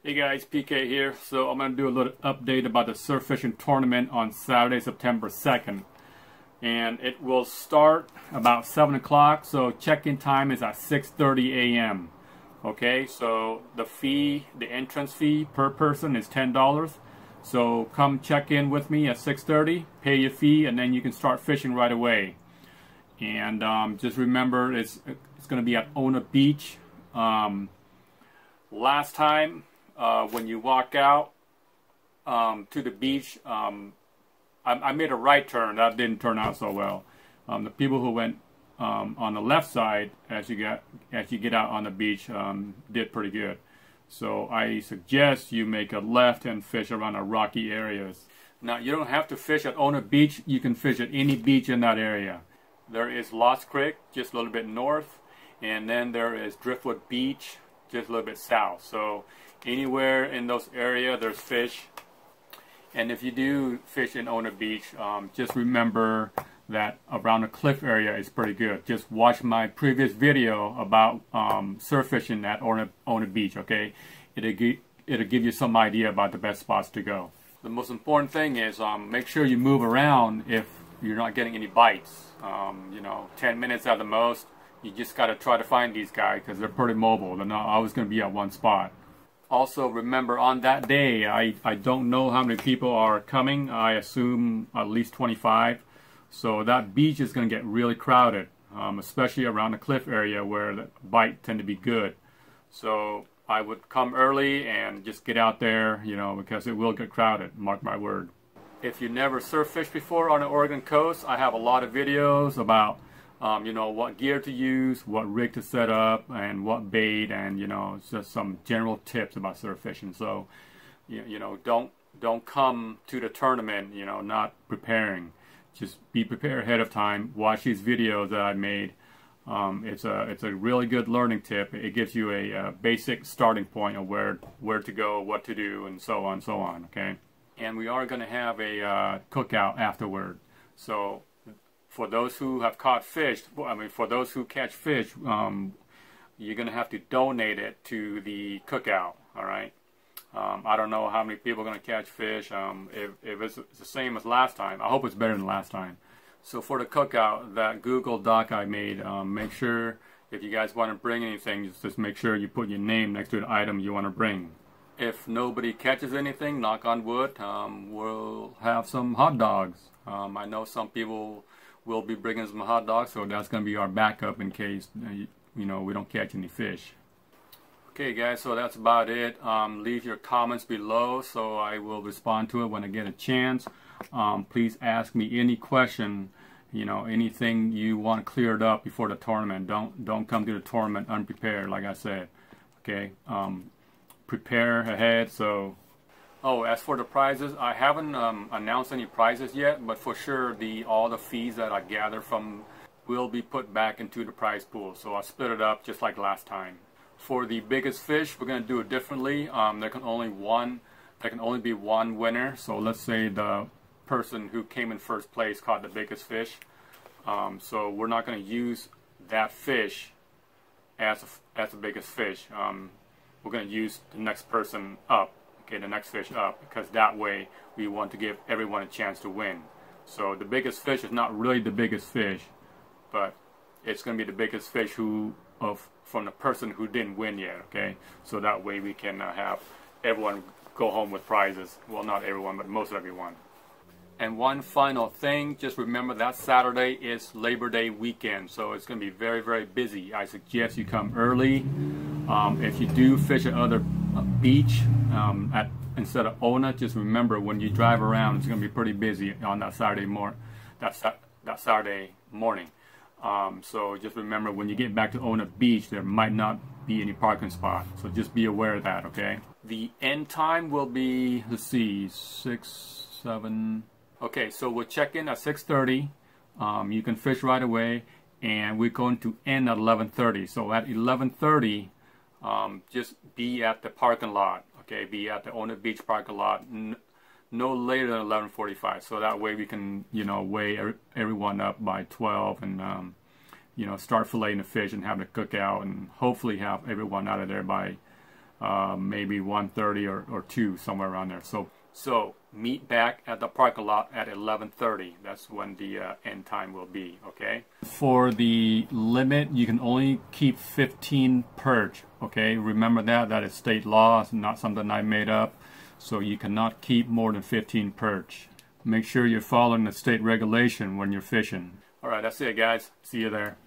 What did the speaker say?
Hey guys, PK here. So I'm going to do a little update about the surf fishing tournament on Saturday, September 2nd. And it will start about 7 o'clock, so check-in time is at 6:30 a.m. Okay, so the entrance fee per person is $10. So come check in with me at 6:30, pay your fee, and then you can start fishing right away. And just remember, it's going to be at Ona Beach. Last time, when you walk out to the beach, I made a right turn. That didn't turn out so well. The people who went on the left side as you get out on the beach did pretty good. So I suggest you make a left and fish around the rocky areas. Now you don't have to fish at Ona Beach. You can fish at any beach in that area. There is Lost Creek just a little bit north, and then there is Driftwood Beach just a little bit south. So anywhere in those areas there's fish. And if you do fish in Ona Beach, just remember that around the cliff area is pretty good. Just watch my previous video about surf fishing at Ona Beach, okay? It'll give you some idea about the best spots to go. The most important thing is make sure you move around if you're not getting any bites. 10 minutes at the most. You just got to try to find these guys because they're pretty mobile. They're not always going to be at one spot. Also remember, on that day, I don't know how many people are coming. I assume at least 25. So that beach is going to get really crowded, especially around the cliff area where the bites tend to be good. So I would come early and just get out there, because it will get crowded, mark my word. If you never surf fished before on the Oregon coast, I have a lot of videos about what gear to use, what rig to set up, and what bait, and just some general tips about surf fishing. So don't come to the tournament not preparing. Just be prepared ahead of time. Watch these videos that I made. It's a really good learning tip. It gives you a basic starting point of where to go, what to do, and so on. Okay, and we are going to have a cookout afterward. So for those who have caught fish, for those who catch fish, you're going to have to donate it to the cookout, all right? I don't know how many people are going to catch fish. If it's the same as last time, I hope it's better than last time. So for the cookout, that Google Doc I made, make sure if you guys want to bring anything, just make sure you put your name next to the item you want to bring. If nobody catches anything, knock on wood, we'll have some hot dogs. I know some people will be bringing some hot dogs, so that's going to be our backup in case we don't catch any fish. Okay guys, so that's about it. Leave your comments below so I will respond to it when I get a chance. Please ask me any question, anything you want cleared up before the tournament. Don't come to the tournament unprepared, like I said. Okay, prepare ahead. So as for the prizes, I haven't announced any prizes yet, but for sure all the fees that I gather from will be put back into the prize pool. So I'll split it up just like last time. For the biggest fish, we're going to do it differently. There can only be one winner. So let's say the person who came in first place caught the biggest fish. So we're not going to use that fish as the biggest fish. We're going to use the next person up. Okay, the next fish up, because that way we want to give everyone a chance to win. So the biggest fish is not really the biggest fish, but it's going to be the biggest fish from the person who didn't win yet. Okay, so that way we can have everyone go home with prizes. Well, not everyone, but most everyone. And one final thing, just remember that Saturday is Labor Day weekend, so it's going to be very, very busy. I suggest you come early. If you do fish at other beach instead of Ona, just remember when you drive around, it's going to be pretty busy on that Saturday morning. So just remember, when you get back to Ona Beach, there might not be any parking spot. So just be aware of that, okay? The end time will be, let's see, 6, 7. Okay, so we'll check in at 6:30. You can fish right away, and we're going to end at 11:30. So at 11:30, just be at the parking lot. Okay, be at the Ona Beach parking lot no later than 11:45. So that way we can, weigh everyone up by 12 and start filleting the fish and have the cookout, and hopefully have everyone out of there by maybe 1:30 or 2, somewhere around there. So meet back at the parking lot at 11:30. That's when the end time will be, okay? For the limit, you can only keep 15 perch, okay? Remember that. That is state law. It's not something I made up. So you cannot keep more than 15 perch. Make sure you're following the state regulation when you're fishing. All right, that's it, guys. See you there.